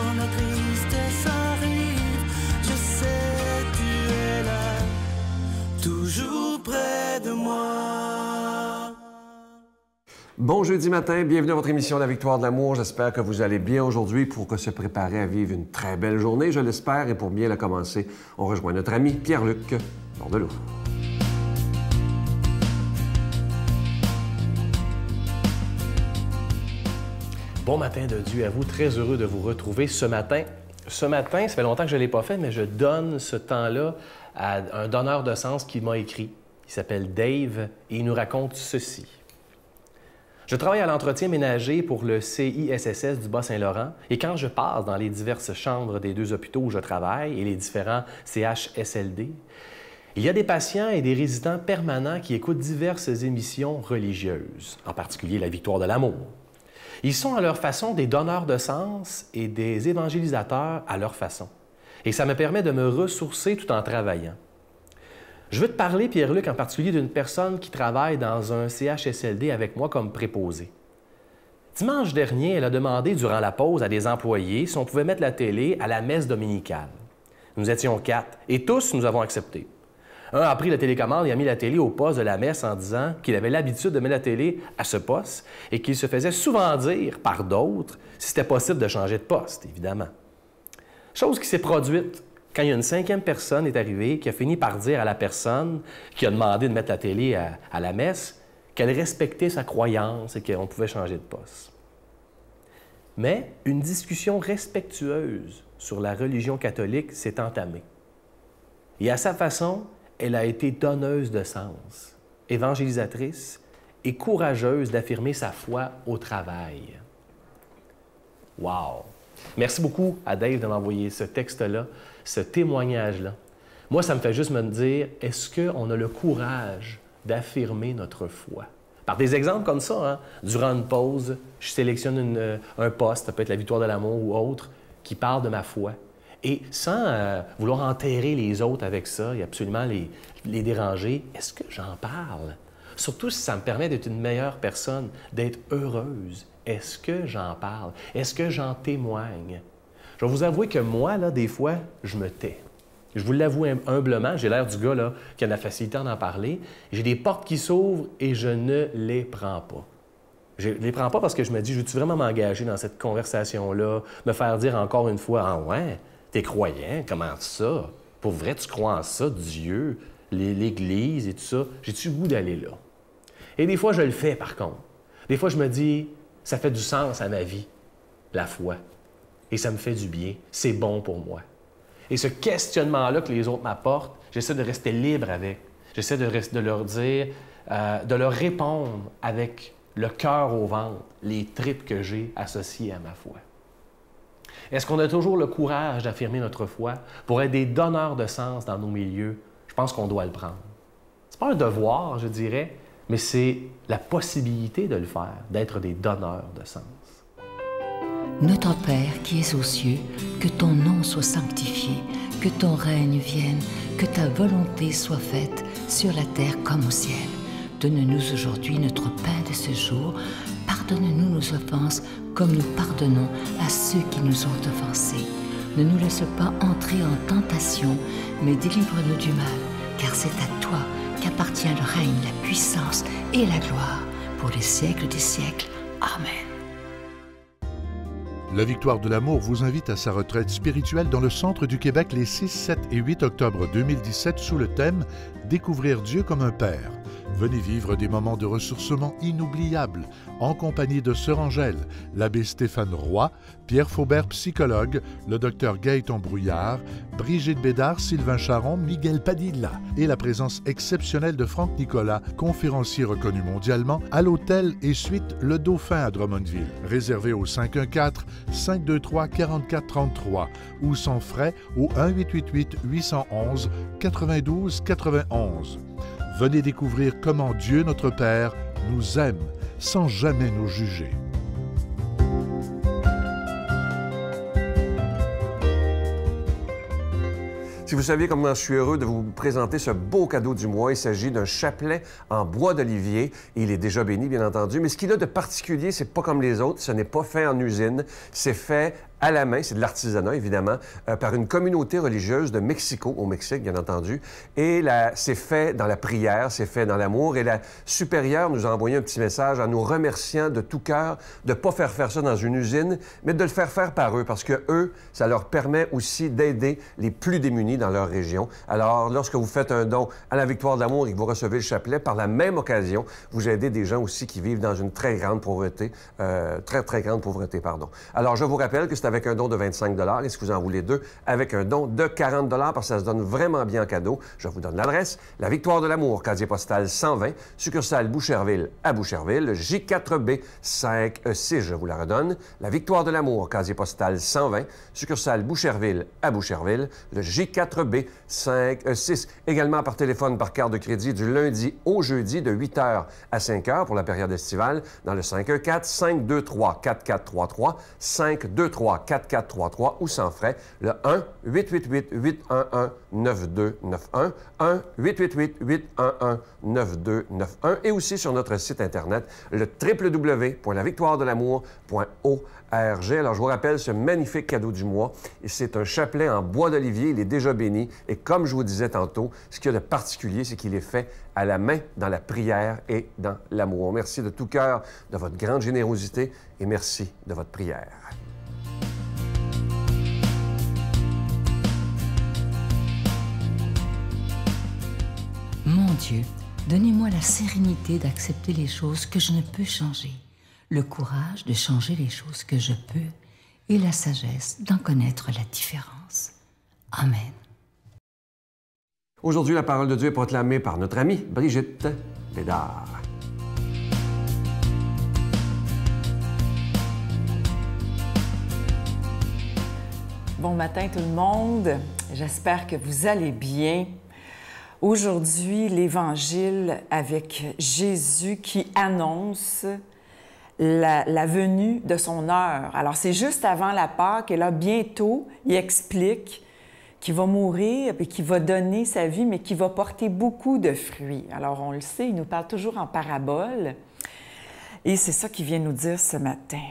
quand la tristesse arrive, je sais tu es là, toujours près de moi. Bon jeudi matin, bienvenue à votre émission La Victoire de l'amour. J'espère que vous allez bien aujourd'hui pour se préparer à vivre une très belle journée, je l'espère. Et pour bien la commencer, on rejoint notre ami Pierre-Luc Bordelot. Bon matin de Dieu à vous, très heureux de vous retrouver ce matin. Ce matin, ça fait longtemps que je ne l'ai pas fait, mais je donne ce temps-là à un donneur de sens qui m'a écrit. Il s'appelle Dave et il nous raconte ceci. Je travaille à l'entretien ménager pour le CISSS du Bas-Saint-Laurent et quand je passe dans les diverses chambres des deux hôpitaux où je travaille et les différents CHSLD, il y a des patients et des résidents permanents qui écoutent diverses émissions religieuses, en particulier La Victoire de l'amour. Ils sont à leur façon des donneurs de sens et des évangélisateurs à leur façon. Et ça me permet de me ressourcer tout en travaillant. Je veux te parler, Pierre-Luc, en particulier d'une personne qui travaille dans un CHSLD avec moi comme préposé. Dimanche dernier, elle a demandé durant la pause à des employés si on pouvait mettre la télé à la messe dominicale. Nous étions 4 et tous nous avons accepté. Un a pris la télécommande et a mis la télé au poste de la messe en disant qu'il avait l'habitude de mettre la télé à ce poste et qu'il se faisait souvent dire par d'autres si c'était possible de changer de poste, évidemment. Chose qui s'est produite quand il y a une 5e personne est arrivée qui a fini par dire à la personne qui a demandé de mettre la télé à la messe qu'elle respectait sa croyance et qu'on pouvait changer de poste. Mais une discussion respectueuse sur la religion catholique s'est entamée. Et à sa façon, elle a été donneuse de sens, évangélisatrice et courageuse d'affirmer sa foi au travail. Wow! Merci beaucoup à Dave de m'envoyer ce texte-là, ce témoignage-là. Moi, ça me fait juste me dire, est-ce qu'on a le courage d'affirmer notre foi? Par des exemples comme ça, hein? Durant une pause, je sélectionne un poste, ça peut être La Victoire de l'amour ou autre, qui parle de ma foi. Et sans vouloir enterrer les autres avec ça et absolument les déranger, est-ce que j'en parle? Surtout si ça me permet d'être une meilleure personne, d'être heureuse. Est-ce que j'en parle? Est-ce que j'en témoigne? Je vais vous avouer que moi, là, des fois, je me tais. Je vous l'avoue humblement, j'ai l'air du gars là, qui a la facilité d'en parler. J'ai des portes qui s'ouvrent et je ne les prends pas. Je ne les prends pas parce que je me dis, je veux-tu vraiment m'engager dans cette conversation-là, me faire dire encore une fois, « Ah ouais, t'es croyant, comment ça? Pour vrai, tu crois en ça, Dieu, l'Église et tout ça? J'ai-tu le goût d'aller là? » Et des fois, je le fais, par contre. Des fois, je me dis, ça fait du sens à ma vie, la foi. Et ça me fait du bien. C'est bon pour moi. Et ce questionnement-là que les autres m'apportent, j'essaie de rester libre avec. J'essaie de leur dire, de leur répondre avec le cœur au ventre, les tripes que j'ai associées à ma foi. Est-ce qu'on a toujours le courage d'affirmer notre foi pour être des donneurs de sens dans nos milieux? Je pense qu'on doit le prendre. C'est pas un devoir, je dirais, mais c'est la possibilité de le faire, d'être des donneurs de sens. Notre Père qui es aux cieux, que ton nom soit sanctifié, que ton règne vienne, que ta volonté soit faite sur la terre comme au ciel. Donne-nous aujourd'hui notre pain de ce jour. Pardonne-nous nos offenses comme nous pardonnons à ceux qui nous ont offensés. Ne nous laisse pas entrer en tentation, mais délivre-nous du mal, car c'est à toi qu'appartient le règne, la puissance et la gloire pour les siècles des siècles. Amen. La Victoire de l'amour vous invite à sa retraite spirituelle dans le centre du Québec les 6, 7 et 8 octobre 2017 sous le thème « Découvrir Dieu comme un Père ». Venez vivre des moments de ressourcement inoubliables en compagnie de Sœur Angèle, l'abbé Stéphane Roy, Pierre Faubert, psychologue, le docteur Gaëtan Brouillard, Brigitte Bédard, Sylvain Charon, Miguel Padilla et la présence exceptionnelle de Franck Nicolas, conférencier reconnu mondialement, à l'hôtel et suite Le Dauphin à Drummondville. Réservé au 514-523-4433 ou sans frais au 1-888-811-92-91. Venez découvrir comment Dieu, notre Père, nous aime sans jamais nous juger. Si vous saviez comment je suis heureux de vous présenter ce beau cadeau du mois, il s'agit d'un chapelet en bois d'olivier. Il est déjà béni, bien entendu, mais ce qu'il a de particulier, c'est pas comme les autres, ce n'est pas fait en usine, c'est fait à la main, c'est de l'artisanat évidemment, par une communauté religieuse de Mexico, au Mexique bien entendu. Et c'est fait dans la prière, c'est fait dans l'amour. Et la supérieure nous a envoyé un petit message en nous remerciant de tout cœur de ne pas faire ça dans une usine, mais de le faire faire par eux, parce que eux, ça leur permet aussi d'aider les plus démunis dans leur région. Alors, lorsque vous faites un don à la Victoire de l'amour et que vous recevez le chapelet, par la même occasion, vous aidez des gens aussi qui vivent dans une très grande pauvreté, très grande pauvreté, pardon. Alors, je vous rappelle que c'est avec un don de 25 $, et si vous en voulez deux, avec un don de 40 $, parce que ça se donne vraiment bien en cadeau. Je vous donne l'adresse. La Victoire de l'amour, casier postal 120, succursale Boucherville à Boucherville, J4B 56, je vous la redonne. La Victoire de l'amour, casier postal 120, succursale Boucherville à Boucherville, le J4B 56. Également par téléphone, par carte de crédit, du lundi au jeudi, de 8 h à 5 h pour la période estivale, dans le 514-523-4433, 523-4433 ou sans frais, le 1-888-811-9291, 1-888-811-9291 et aussi sur notre site Internet, le www.lavictoiredelamour.org. Alors, je vous rappelle ce magnifique cadeau du mois. C'est un chapelet en bois d'olivier. Il est déjà béni. Et comme je vous disais tantôt, ce qu'il y a de particulier, c'est qu'il est fait à la main, dans la prière et dans l'amour. Merci de tout cœur de votre grande générosité et merci de votre prière. Mon Dieu, donnez-moi la sérénité d'accepter les choses que je ne peux changer, le courage de changer les choses que je peux et la sagesse d'en connaître la différence. Amen. Aujourd'hui, la parole de Dieu est proclamée par notre amie Brigitte Bédard. Bon matin tout le monde, j'espère que vous allez bien. Aujourd'hui, l'Évangile avec Jésus qui annonce la venue de son heure. Alors, c'est juste avant la Pâque et là, bientôt, il explique qu'il va mourir et qu'il va donner sa vie, mais qu'il va porter beaucoup de fruits. Alors, on le sait, il nous parle toujours en parabole et c'est ça qu'il vient nous dire ce matin.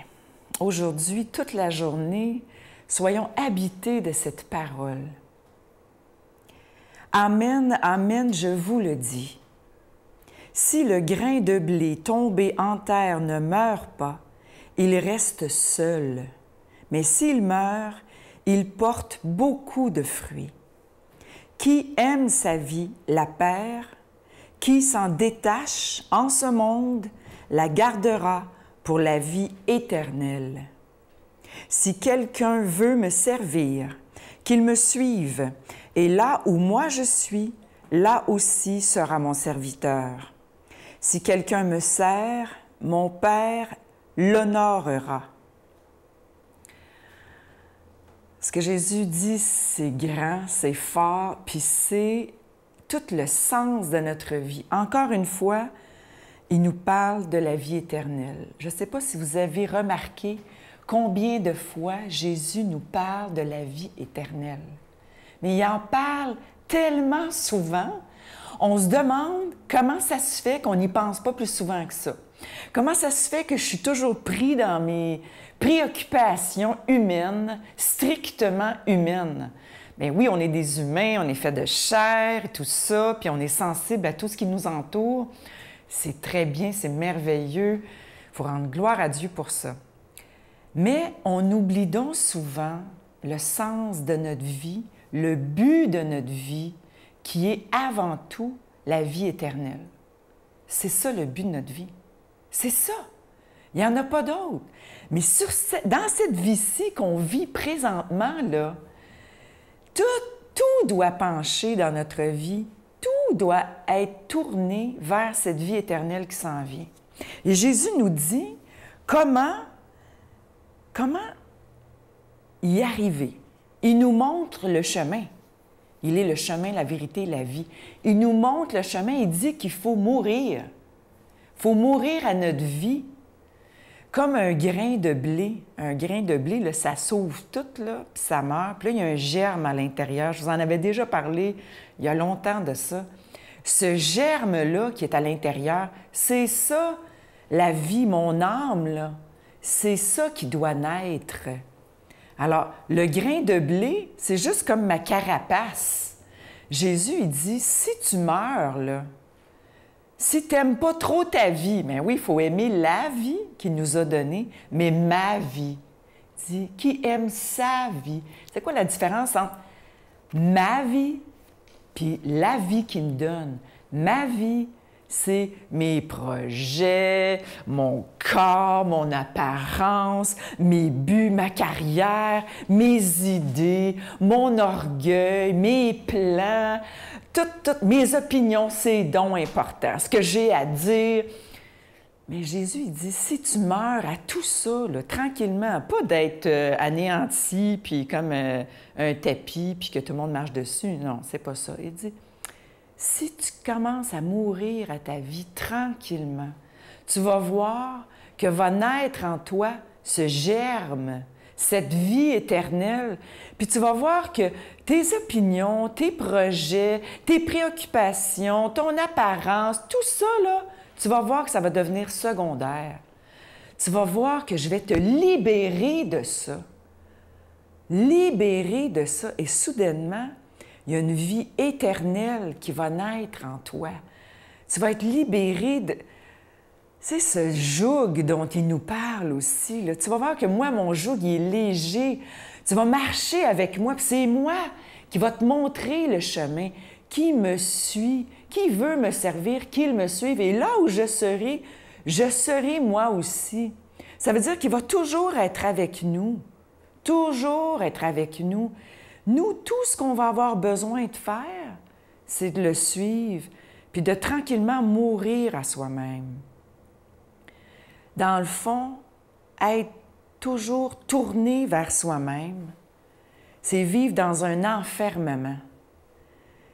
Aujourd'hui, toute la journée, soyons habités de cette parole. Amen, amen, je vous le dis. Si le grain de blé tombé en terre ne meurt pas, il reste seul. Mais s'il meurt, il porte beaucoup de fruits. Qui aime sa vie la perd, qui s'en détache en ce monde la gardera pour la vie éternelle. Si quelqu'un veut me servir, qu'il me suive, et là où moi je suis, là aussi sera mon serviteur. Si quelqu'un me sert, mon Père l'honorera. Ce que Jésus dit, c'est grand, c'est fort, puis c'est tout le sens de notre vie. Encore une fois, il nous parle de la vie éternelle. Je ne sais pas si vous avez remarqué combien de fois Jésus nous parle de la vie éternelle. Mais il en parle tellement souvent, on se demande comment ça se fait qu'on n'y pense pas plus souvent que ça. Comment ça se fait que je suis toujours pris dans mes préoccupations humaines, strictement humaines. Bien oui, on est des humains, on est fait de chair et tout ça, puis on est sensible à tout ce qui nous entoure. C'est très bien, c'est merveilleux. Il faut rendre gloire à Dieu pour ça. Mais on oublie donc souvent le sens de notre vie, le but de notre vie, qui est avant tout la vie éternelle. C'est ça le but de notre vie. C'est ça. Il n'y en a pas d'autre. Mais dans cette vie-ci qu'on vit présentement, là, tout doit pencher dans notre vie. Tout doit être tourné vers cette vie éternelle qui s'en vient. Et Jésus nous dit comment y arriver. Il nous montre le chemin. Il est le chemin, la vérité et la vie. Il nous montre le chemin. Il dit qu'il faut mourir. Il faut mourir à notre vie. Comme un grain de blé. Un grain de blé, là, ça s'ouvre tout, là, puis ça meurt. Puis là, il y a un germe à l'intérieur. Je vous en avais déjà parlé il y a longtemps de ça. Ce germe-là qui est à l'intérieur, c'est ça, la vie, mon âme, là. C'est ça qui doit naître. Alors, le grain de blé, c'est juste comme ma carapace. Jésus, il dit, si tu meurs, là, si tu n'aimes pas trop ta vie, bien oui, il faut aimer la vie qu'il nous a donnée, mais ma vie. Il dit, qui aime sa vie? C'est quoi la différence entre ma vie puis la vie qu'il me donne? Ma vie, c'est mes projets, mon corps, mon apparence, mes buts, ma carrière, mes idées, mon orgueil, mes plans, toutes mes opinions, c'est donc important, ce que j'ai à dire. Mais Jésus, il dit, si tu meurs à tout ça, là, tranquillement, pas d'être anéanti, puis comme un tapis, puis que tout le monde marche dessus, non, c'est pas ça. Il dit, si tu commences à mourir à ta vie tranquillement, tu vas voir que va naître en toi ce germe, cette vie éternelle. Puis tu vas voir que tes opinions, tes projets, tes préoccupations, ton apparence, tout ça, là, tu vas voir que ça va devenir secondaire. Tu vas voir que je vais te libérer de ça. Libérer de ça. Et soudainement, il y a une vie éternelle qui va naître en toi. Tu vas être libéré de... C'est ce joug dont il nous parle aussi. Là. Tu vas voir que moi, mon joug, il est léger. Tu vas marcher avec moi, puis c'est moi qui va te montrer le chemin. Qui me suit, qui veut me servir, qu'il me suive. Et là où je serai moi aussi. Ça veut dire qu'il va toujours être avec nous. Toujours être avec nous. Nous, tout ce qu'on va avoir besoin de faire, c'est de le suivre, puis de tranquillement mourir à soi-même. Dans le fond, être toujours tourné vers soi-même, c'est vivre dans un enfermement.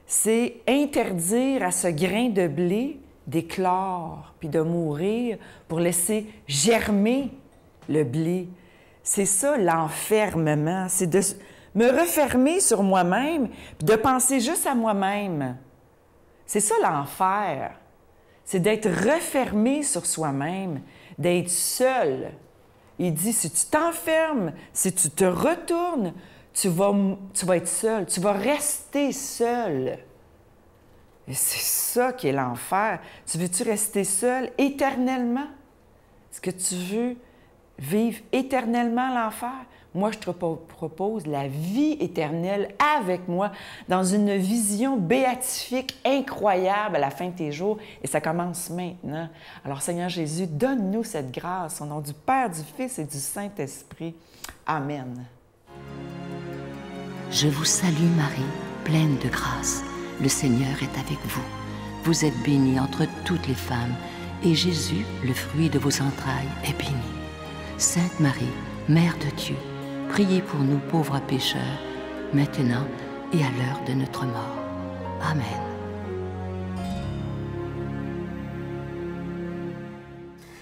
C'est interdire à ce grain de blé d'éclore puis de mourir pour laisser germer le blé. C'est ça l'enfermement, c'est de me refermer sur moi-même puis de penser juste à moi-même. C'est ça l'enfer, c'est d'être refermé sur soi-même, d'être seul. Il dit, si tu t'enfermes, si tu te retournes, tu vas être seul, tu vas rester seul. Et c'est ça qui est l'enfer. Tu veux-tu rester seul éternellement? Est-ce que tu veux vivre éternellement l'enfer? Moi, je te propose la vie éternelle avec moi dans une vision béatifique incroyable à la fin de tes jours. Et ça commence maintenant. Alors, Seigneur Jésus, donne-nous cette grâce au nom du Père, du Fils et du Saint-Esprit. Amen. Je vous salue Marie, pleine de grâce. Le Seigneur est avec vous. Vous êtes bénie entre toutes les femmes, et Jésus, le fruit de vos entrailles, est béni. Sainte Marie, Mère de Dieu, priez pour nous pauvres pécheurs, maintenant et à l'heure de notre mort. Amen.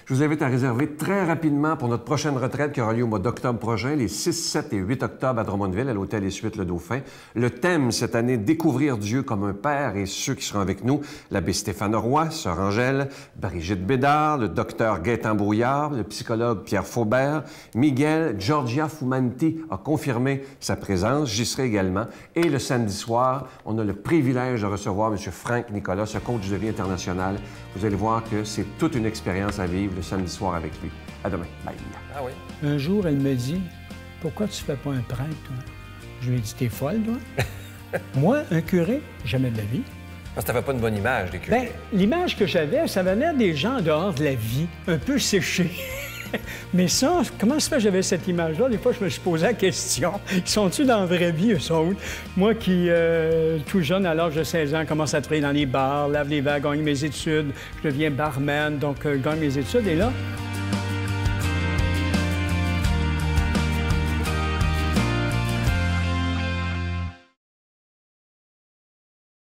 Je vous invite à réserver très rapidement pour notre prochaine retraite qui aura lieu au mois d'octobre prochain, les 6, 7 et 8 octobre à Drummondville, à l'Hôtel et Suites Le Dauphin. Le thème cette année, découvrir Dieu comme un père, et ceux qui seront avec nous, l'abbé Stéphane Roy, sœur Angèle, Brigitte Bédard, le docteur Gaëtan Brouillard, le psychologue Pierre Faubert, Miguel, Giorgia Fumanti a confirmé sa présence, j'y serai également. Et le samedi soir, on a le privilège de recevoir M. Franck Nicolas, ce coach de vie international. Vous allez voir que c'est toute une expérience à vivre le samedi soir avec lui. À demain. Bye. Ah oui. Un jour, elle me dit, « Pourquoi tu fais pas un prêtre, toi? » Je lui ai dit, « T'es folle, toi? » Moi, un curé, jamais de la vie. Ça t'avait pas une bonne image des curés. Bien, l'image que j'avais, ça venait des gens en dehors de la vie, un peu séchés. Mais ça, comment se fait que j'avais cette image-là? Des fois, je me suis posé la question. Ils sont-ils dans la vraie vie, eux autres? Moi qui, tout jeune, à l'âge de 16 ans, commence à travailler dans les bars, lave les verres, gagne mes études. Je deviens barman, donc gagne mes études. Et là,